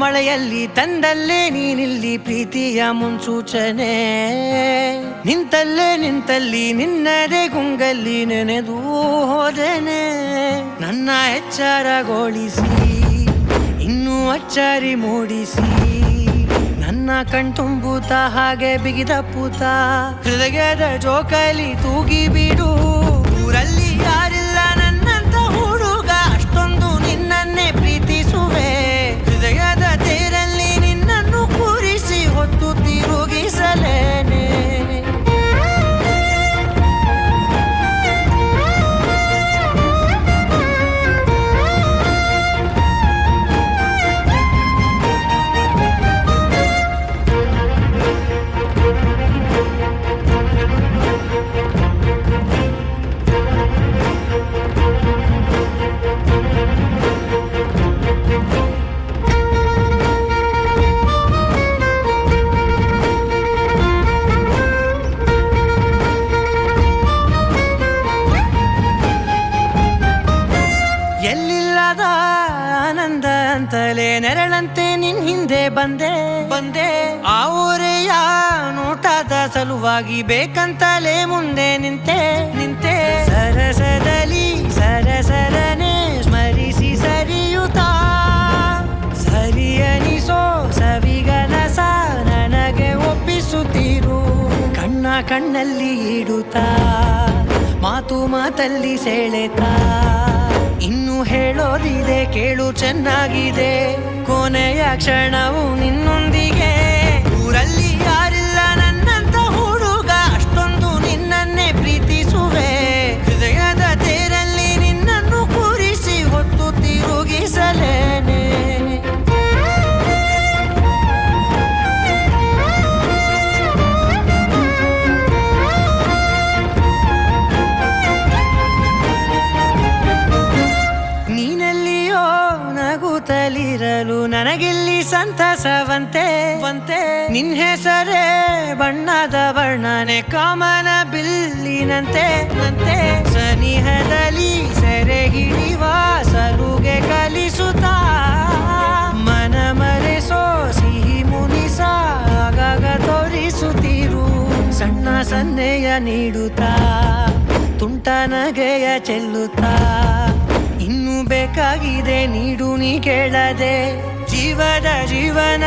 ಮಳೆಯಲ್ಲಿ ತಂದಲ್ಲೇ ನೀನಿಲ್ಲಿ ಪ್ರೀತಿಯ ಮುನ್ಸೂಚನೆ, ನಿಂತಲ್ಲಿ ನಿನ್ನದೇ ಗುಂಗಲ್ಲಿ ನೆನೆದು ಹೋದೆನೆ. ನನ್ನ ಎಚ್ಚರಗೊಳಿಸಿ ಇನ್ನೂ ಅಚ್ಚರಿ ಮೂಡಿಸಿ, ನನ್ನ ಕಣ್ತುಂಬುತ್ತ ಹಾಗೆ ಬಿಗಿದ ಪೂತ ಹೃದಯದ ಜೋಕಾಲಿ ತೂಗಿ ಬಿಡು. ಊರಲ್ಲಿ ಯಾರಿಲ್ಲ ನನ್ನಂತ ಹುಡುಗ, ಅಷ್ಟೊಂದು ನಿನ್ನನ್ನೇ ಪ್ರೀತಿಸುವೆ. ಹೃದಯದ ತೇರಲ್ಲಿ ನಿನ್ನನ್ನು ಕೂರಿಸಿ ಹೊತ್ತು ತಿರುಗಿಸಲೇನೆ. ಎಲ್ಲಿಲ್ಲದ ಆನಂದ ಅಂತಲೇ ನೆರಳಂತೆ ನಿನ್ ಹಿಂದೆ ಬಂದೆ. ಆ ಊರೆಯ ನೋಟದ ಸಲುವಾಗಿ ಬೇಕಂತಲೇ ಮುಂದೆ ನಿಂತೆ. ಸರಸದಲ್ಲಿ ಸರಸರನೆ ಸ್ಮರಿಸಿ ಸರಿಯುತ್ತಾ, ಸರಿಯನಿಸೋ ಸವಿಗನಸ ನನಗೆ ಒಪ್ಪಿಸುತ್ತೀರು. ಕಣ್ಣಲ್ಲಿ ಇಡುತ್ತಾ, ಮಾತಲ್ಲಿ ಸೆಳೆತಾ, ಇನ್ನು ಹೇಳೋದಿದೆ ಕೇಳು ಚೆನ್ನಾಗಿದೆ. ಕೊನೆಯ ಕ್ಷಣವು ನಿನ್ನೊಂದಿಗೆ. ಊರಲ್ಲಿ ಯಾರಿಲ್ಲ ನನ್ನಂತ ಹುಡುಗ, ಅಷ್ಟೊಂದು ನಿನ್ನನ್ನೇ ಪ್ರೀತಿಸುವೆ. ಹೃದಯದ ತೇರಲ್ಲಿ ನಿನ್ನನ್ನು ಕೂರಿಸಿ ಹೊತ್ತು ತಿರುಗಿಸಲೇನೆ. ನೀನೆಲ್ಲಿಯೋ ನಗುತ್ತಲಿರಲು ನನಗಿಲ್ಲಿ ಸಂತಸವಂತೆ. ನಿನ್ ಹೆಸರೇ ಬಣ್ಣದ ವರ್ಣನೆ ಕಾಮನ ಬಿಲ್ಲಿನಂತೆ. ಸನಿಹದಲ್ಲಿ ಸೆರೆ ಹಿಡಿಯುವ ಸಲುಗೆ ಕಲಿಸುತ್ತಾ, ಮನ ಮರೆಸೋ ಸಿಹಿ ಮುನಿಸ ಆಗಾಗ ತೋರಿಸುತ್ತೀರು. ಸಣ್ಣ ಸನ್ನೆಯ ನೀಡುತ್ತಾ, ತುಂಟ ನಗೆಯ ಚೆಲ್ಲುತ್ತಾ, ಇನ್ನು ಬೇಕಾಗಿದೆ ನೀಡು ನೀ ಕೇಳದೆ. ಜೀವನ